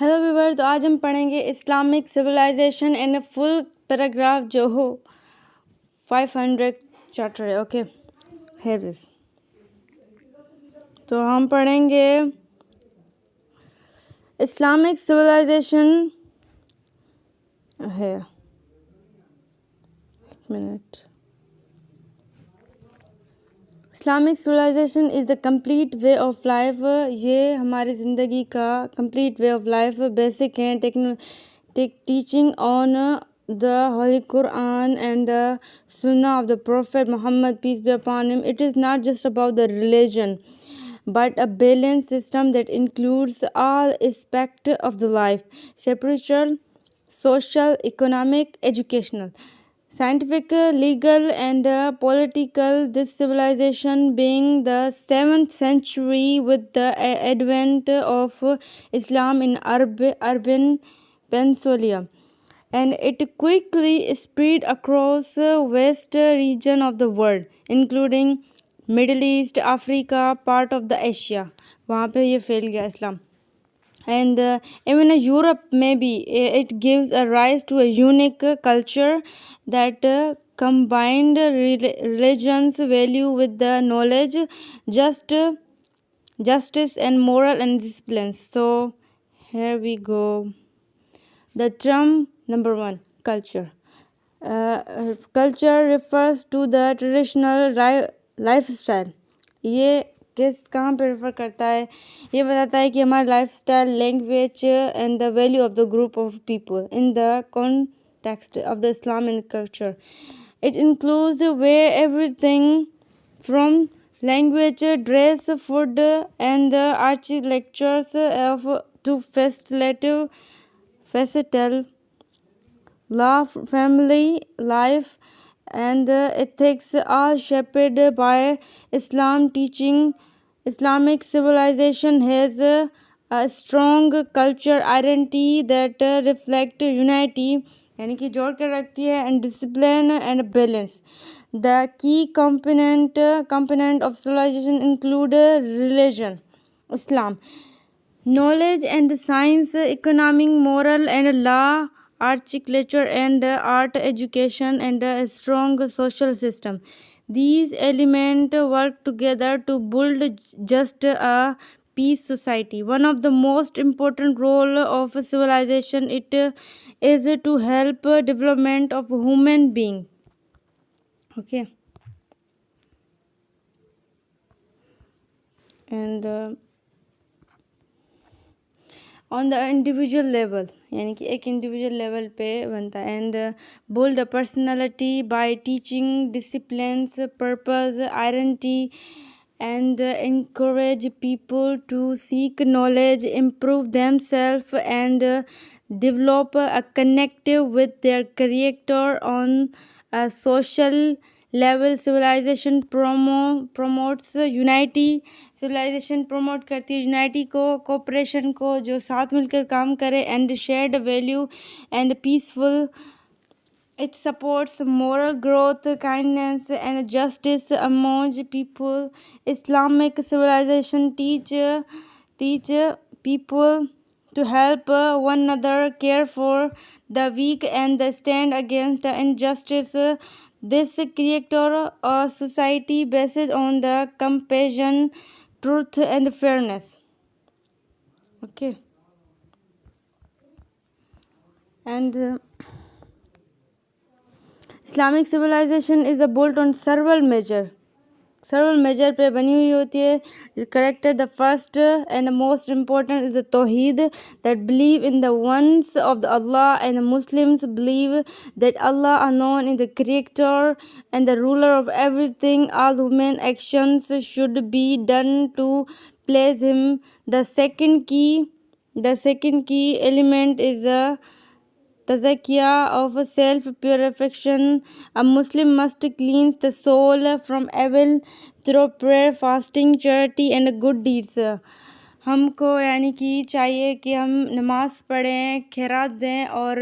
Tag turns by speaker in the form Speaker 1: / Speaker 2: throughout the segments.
Speaker 1: Hello viewer, तो आज हम पढ़ेंगे Islamic civilisation in full paragraph जो हो 500 चैप्टर है। Okay, here is. तो हम पढ़ेंगे इस्लामिक सिविलाइजेशन है। एक minute. Islamic civilisation is the complete way of life. ये हमारी ज़िंदगी का complete way of life basic है। teaching on the Holy Quran and the Sunnah of the Prophet Muhammad, peace be upon him. It is not just about the religion, but a balanced system that includes all aspects of the life: spiritual, social, economic, educational, scientific, legal, and political. This civilization being the 7th century with the advent of Islam in urban Peninsula, and it quickly spread across west region of the world, including Middle East, Africa, part of the Asia. वहाँ पे ये फैल गया इस्लाम. And even Europe, maybe it gives a rise to a unique culture that combined religion's value with the knowledge, justice, and moral and discipline. So here we go. The term number 1, culture. Culture refers to the traditional lifestyle. ये कहाँ पे refer करता है? ये बताता है कि हमारा lifestyle, language and the value of the group of people in the context of the Islam and culture. It includes where everything from language, dress, food, and the architectures of to facilitate law, family life, and ethics, all shaped by Islam teaching. Islamic civilization has a strong culture identity that reflect unity, यानी कि जोड़ कर रखती है, and discipline and balance. The key component of civilization include religion, Islam, knowledge and science, economic, moral and law, architecture and art, education, and a strong social system. These elements work together to build just a peace society. One of the most important role of civilization it is to help development of human being. Okay, and on the individual level, यानी कि एक individual level पे बनता है. And build a personality bye teaching disciplines, purpose, identity, and encourage people to seek knowledge, improve themselves, and develop a connective with their character. On a social level, civilization promotes unity. Civilisation promote करती है unity को, cooperation को, जो साथ मिलकर काम करे, and shared value and peaceful. It supports moral growth, kindness, and justice among people. Islamic civilization teach people to help one another, care for the weak, and stand against the injustice. This creates a society based on the compassion, truth, and fairness. Okay, and Islamic civilization is built on several measure पे बनी हुई होती है. Character, the first and the most important is the Tawheed, that believe in the oneness of the Allah, and the Muslims believe that Allah alone is the creator and the ruler of everything. All human actions should be done to please him. The second key element is a Tazakiyah of self-purification. A Muslim must cleanse the soul from evil through prayer, fasting, charity, and good deeds. हमको यानी कि चाहिए कि हम नमाज़ पढ़ें, खैरात दें और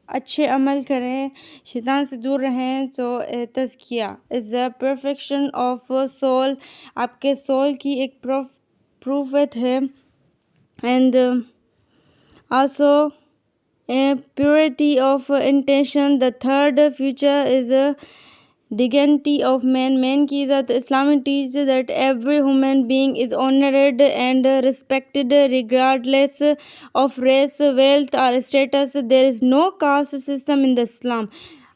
Speaker 1: अच्छे अमल करें, शैतान से दूर रहें. तो तज़किया is the perfection of soul. आपके सोल की एक प्रूफेट है. And Also, purity of intention. The third feature is dignity of man. Man ki izzat. Islam teaches that every human being is honored and respected regardless of race, wealth or status. There is no caste system in the Islam.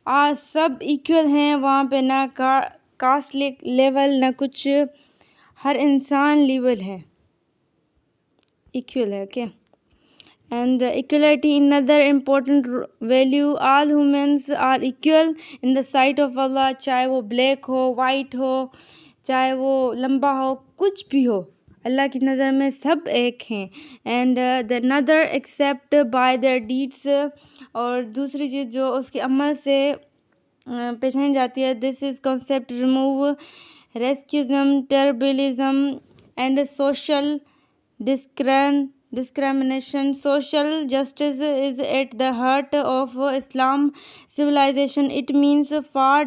Speaker 1: आज सब equal हैं वहाँ पे, ना cast level ना कुछ, हर इंसान level है, इक्वल है. Okay. And equality, another important value. All humans are equal in the sight of Allah. चाहे वो ब्लैक हो, वाइट हो, चाहे वो लंबा हो, कुछ भी हो, अल्लाह की नज़र में सब एक हैं. एंड द नदर एक्सेप्ट बाय देयर डीड्स. और दूसरी चीज़ जो उसके अमल से पहचानी जाती है. This is concept remove racism, terrorism and social discrimination. Social justice is at the heart of Islam civilization. It means fair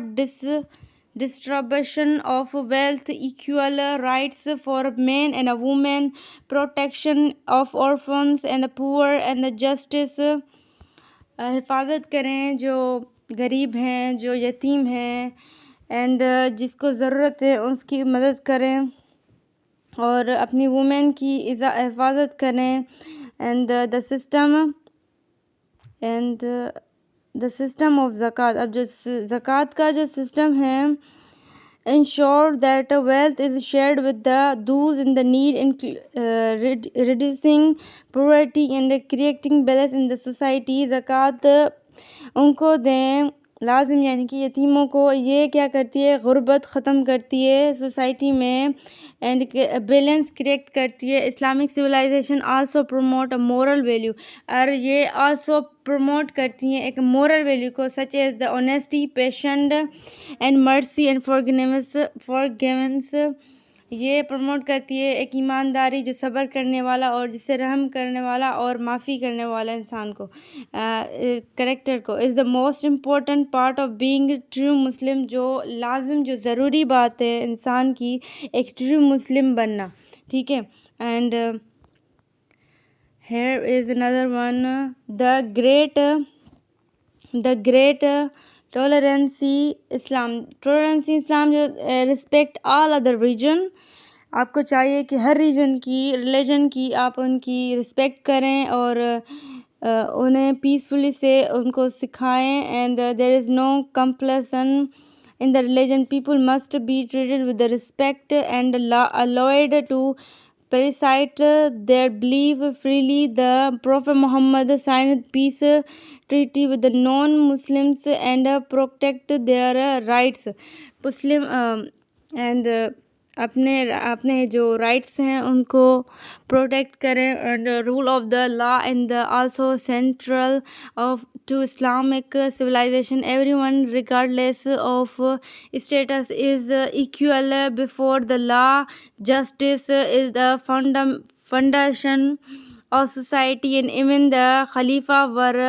Speaker 1: distribution of wealth, equal rights for men and women, protection of orphans and the poor, and the justice. हिफाजत करें जो गरीब हैं, जो यतीम हैं, and जिसको ज़रूरत है उसकी मदद करें, और अपनी वुमेन की हिफाजत करें. एंड द सिस्टम ऑफ ज़कात. अब जो ज़कात का जो सिस्टम है, ensure that wealth is shared with those in the need, reducing poverty and creating balance in the society. ज़कात उनको दें लाजिम, यानी कि यतीमों को. ये क्या करती है? गुर्बत ख़त्म करती है सोसाइटी में एंड बैलेंस क्रिएट करती है. Islamic civilisation also promote a moral value. और ये आल्सो प्रमोट करती हैं एक मोरल वैल्यू को, such as the honesty, patient and mercy and forgiveness. ये प्रमोट करती है एक ईमानदारी, जो सब्र करने वाला और जिससे रहम करने वाला और माफ़ी करने वाला इंसान को, करेक्टर को. Is the most important part of being true Muslim. जो लाजिम, जो ज़रूरी बात है इंसान की एक ट्रू मुस्लिम बनना. ठीक है. And here is another one, the great tolerancy Islam. Tolerancy Islam जो respect all other region. आपको चाहिए कि हर रीजन की, रिलीजन की आप उनकी रिस्पेक्ट करें और उन्हें पीसफुली से उनको सिखाएं. And there is no compulsion in the religion. People must be treated with the respect and allowed to parasite their belief freely. The Prophet Muhammad signed peace treaty with the non-Muslims and protect their rights. Muslim and अपने जो rights हैं उनको protect करें. And rule of the law and the also central of to Islamic civilization. Everyone regardless of status is equal before the law. Justice is the foundation of society, and even the Khalifa were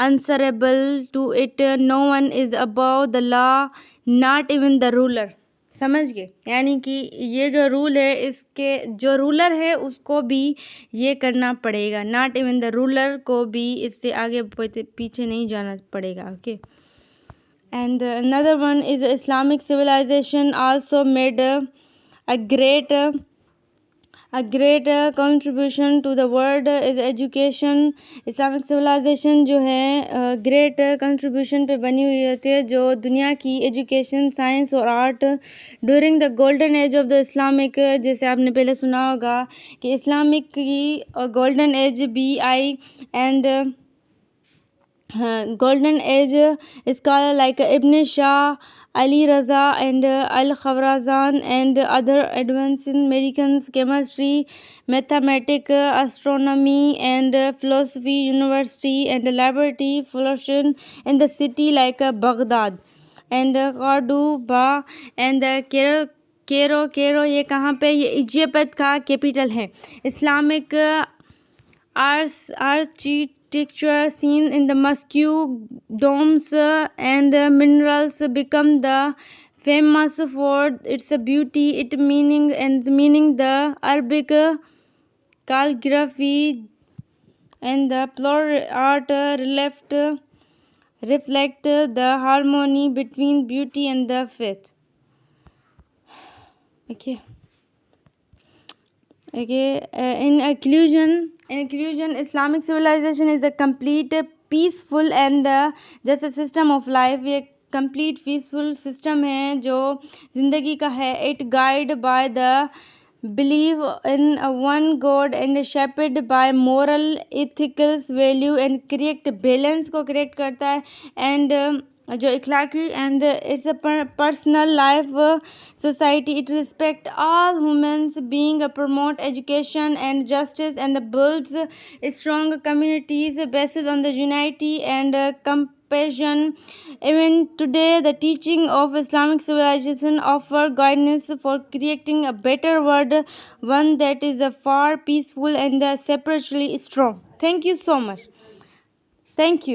Speaker 1: answerable to it. No one is above the law, not even the ruler. समझ गए? यानी कि ये जो rule है, इसके जो ruler है उसको भी ये करना पड़ेगा, नॉट इवन द रूलर को भी इससे आगे पीछे नहीं जाना पड़ेगा. Okay. And another one is Islamic civilisation also made a great contribution to the world is education. Islamic civilisation जो है ग्रेट कंट्रीब्यूशन पे बनी हुई होती है, जो दुनिया की एजुकेशन, साइंस और art. During the golden age of the Islamic, जैसे आपने पहले सुना होगा कि इस्लामिक की golden age BI and golden age scholar like Ibn Shah, Ali Raza and Al-Khwarazm and other advanced in medicine, chemistry, mathematics, astronomy and philosophy, university and laboratory flourishing in the city like Baghdad and Cordoba and Cairo. ये कहाँ पे? ये Egypt का capital है. Islamic architecture seen in the mosque, domes and minerals become the famous for its beauty. It meaning the Arabic calligraphy and the plural art reflect the harmony between beauty and the faith. Okay. In conclusion, Islamic civilization is a complete, peaceful and just a system of life. ये complete peaceful system है जो ज़िंदगी का है. It guided by the belief in one God and shaped by moral, ethical value and correct balance को correct करता है and जो इखलाकी and it's a personal life society. It respect all humans being promote education and justice and builds strong communities based on the unity and compassion. Even today, the teaching of Islamic civilization offer guidance for creating a better world, one that is far peaceful and spiritually strong. Thank you so much. Thank you.